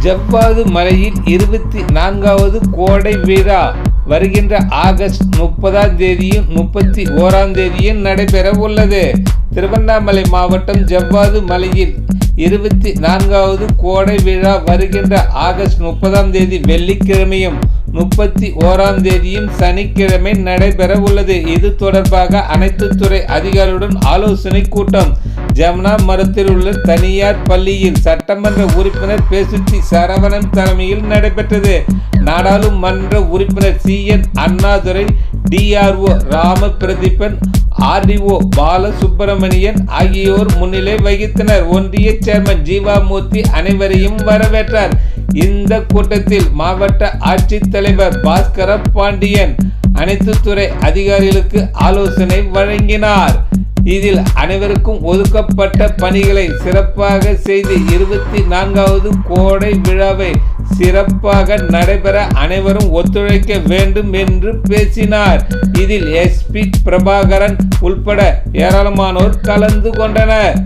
ஜவ்வாது மலையில் 24வது கோடை விழா வருகின்ற ஆகஸ்ட் 30ஆம் தேதியும் 31ஆம் தேதியும் நடைபெற உள்ளது. திருவண்ணாமலை மாவட்டம் ஜவ்வாது மலையில் 24வது கோடை விழா வருகின்ற ஆகஸ்ட் 30ஆம் தேதி வெள்ளிக்கிழமையும் 31ஆம் தேதியும் சனிக்கிழமை நடைபெற உள்ளது. இது தொடர்பாக அனைத்து துறை அதிகாரிகளுடன் ஆலோசனை கூட்டம் ஜமுனா மரத்தில் உள்ள தனியார் பள்ளியில் சட்டமன்ற உறுப்பினர் பேசுச்சி சரவணன் தலைமையில் நடைபெற்றது. நாடாளுமன்ற உறுப்பினர் CN Annadurai, DRO Rama Pratheepan, RDO Balasubramanian ஆகியோர் முன்னிலை வகித்தனர். ஒன்றிய சேர்மன் ஜீவாமூர்த்தி அனைவரையும் வரவேற்றார். இந்த கூட்டத்தில் மாவட்ட ஆட்சித்தலைவர் பாஸ்கர பாண்டியன் அனைத்து துறை அதிகாரிகளுக்கு ஆலோசனை வழங்கினார். இதில் அனைவருக்கும் ஒதுக்கப்பட்ட பணிகளை சிறப்பாக செய்து 24வது கோடை விழாவை சிறப்பாக நடைபெற அனைவரும் ஒத்துழைக்க வேண்டும் என்று பேசினார். இதில் SP பிரபாகரன் உள்பட ஏராளமானோர் கலந்து கொண்டனர்.